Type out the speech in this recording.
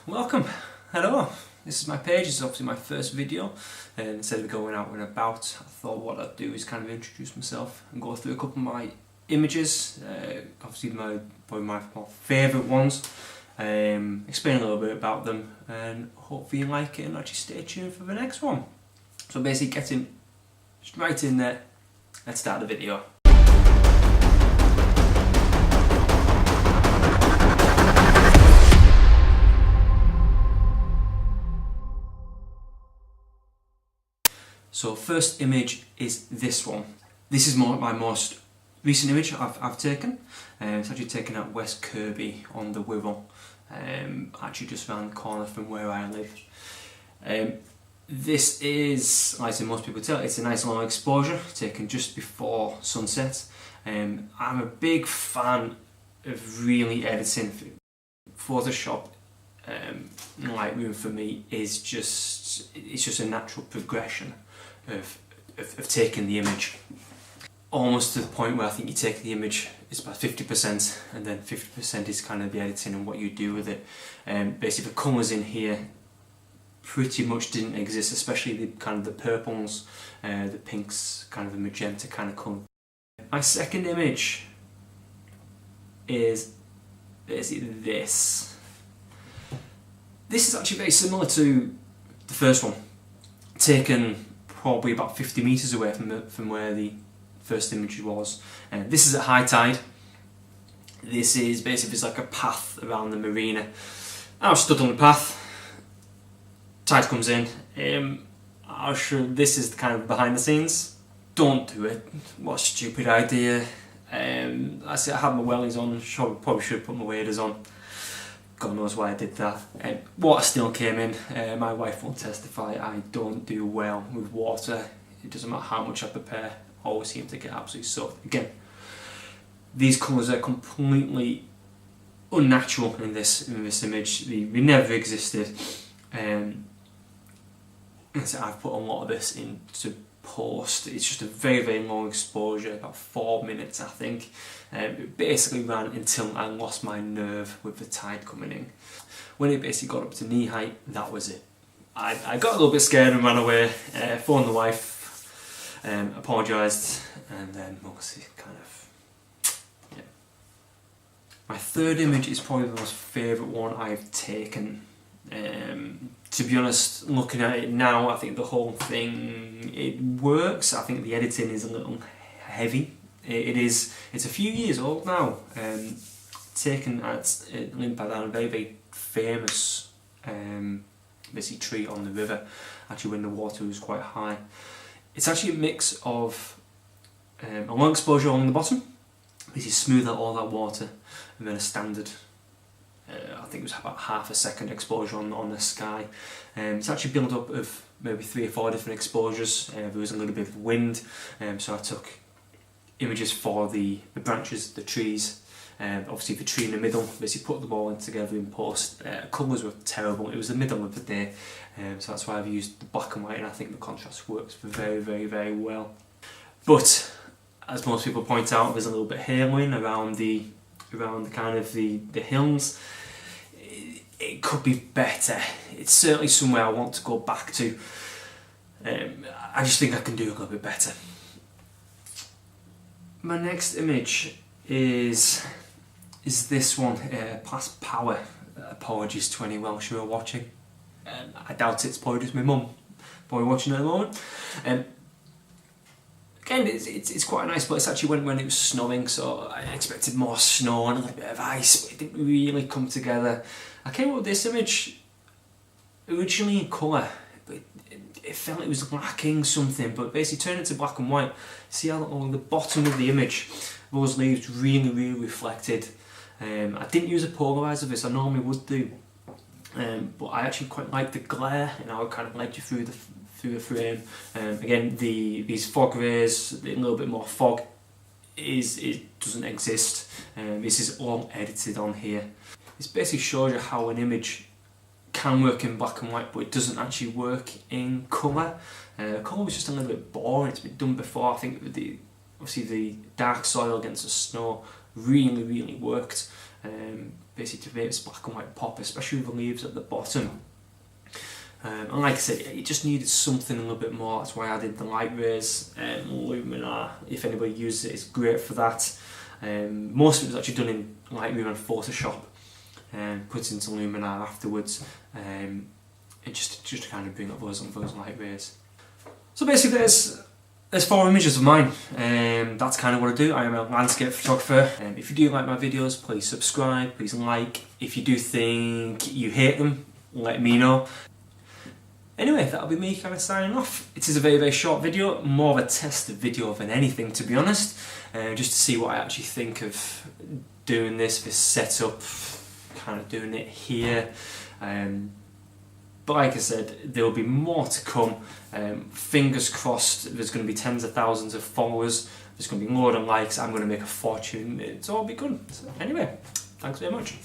Welcome, hello, this is my page. This is obviously my first video, and instead of going out and about, I thought what I'd do is kind of introduce myself and go through a couple of my images, obviously probably my favourite ones, explain a little bit about them, and hopefully you like it and actually stay tuned for the next one. So basically getting right in there, let's start the video. So first image is this one. This is my most recent image I've taken. It's actually taken at West Kirby on the Wirral, actually just around the corner from where I live. This is, like most people tell, it's a nice long exposure taken just before sunset. I'm a big fan of really editing. Photoshop, Lightroom for me is just a natural progression of taking the image, almost to the point where I think you take the image, it's about 50% and then 50% is kind of the editing and what you do with it. Basically the colours in here pretty much didn't exist, especially the kind of the purples, the pinks, kind of the magenta kind of colour. My second image is basically this. This is actually very similar to the first one, taken probably about 50 metres away from where the first image was. This is at high tide. This is basically like a path around the marina. I was stood on the path, tide comes in. I'll show this is kind of behind the scenes. Don't do it, what a stupid idea. I had my wellies on, probably should have put my waders on. God knows why I did that. Water still came in. My wife will testify I don't do well with water. It doesn't matter how much I prepare, I always seem to get absolutely soaked. Again, these colours are completely unnatural in this image. They never existed. And so I've put a lot of this into post. It's just a very, very long exposure, about 4 minutes I think. It basically ran until I lost my nerve with the tide coming in. When it basically got up to knee height, that was it. I got a little bit scared and ran away, phoned the wife, apologised, and then obviously kind of, yeah. My third image is probably the most favourite one I've taken. To be honest, looking at it now, I think the whole thing, it works. I think the editing is a little heavy. It's a few years old now. Taken at Llyn-Badarn, a very, very famous basically tree on the river, actually when the water was quite high. It's actually a mix of a long exposure along the bottom, which is smooth out all that water, and then a standard, I think it was about half a second exposure on the sky. It's actually built up of maybe 3 or 4 different exposures. There was a little bit of wind, so I took images for the branches, the trees, obviously the tree in the middle, basically put them all in together in post. Colours were terrible, it was the middle of the day, so that's why I've used the black and white, and I think the contrast works very, very, very well. But, as most people point out, there's a little bit of hailing around the kind of the hills. It could be better. It's certainly somewhere I want to go back to. I just think I can do a little bit better. My next image is this one, Past Power. Apologies to any Welsh who are watching. I doubt it's probably just my mum probably watching at the moment. Again, it's quite nice, but it's actually when it was snowing, so I expected more snow and a little bit of ice, but it didn't really come together. I came up with this image originally in colour, but it felt it was lacking something, but basically turned it to black and white. See how along the bottom of the image, those leaves really, really reflected. I didn't use a polarizer of this, I normally would do, but I actually quite like the glare, and how it kind of led you through the frame. Again, these fog rays, a little bit more fog, it doesn't exist. This is all edited on here. This basically shows you how an image can work in black and white, but it doesn't actually work in colour. Colour was just a little bit boring. It's been done before. I think obviously the dark soil against the snow really, really worked. basically to make this black and white pop, especially with the leaves at the bottom. And like I said, it just needed something a little bit more. That's why I did the light rays. Luminar, if anybody uses it, it's great for that. Most of it was actually done in Lightroom and Photoshop, and put into Luminar afterwards, and just to kind of bring up those light rays. So basically, there's 4 images of mine. That's kind of what I do. I am a landscape photographer. If you do like my videos, please subscribe, please like. If you do think you hate them, let me know. Anyway, that'll be me kind of signing off. It is a very, very short video, more of a test video than anything, to be honest, just to see what I actually think of doing this setup, kind of doing it here. But like I said, there will be more to come. Fingers crossed, there's going to be tens of thousands of followers, there's going to be loads of likes, I'm going to make a fortune, it's all be good. So anyway, thanks very much.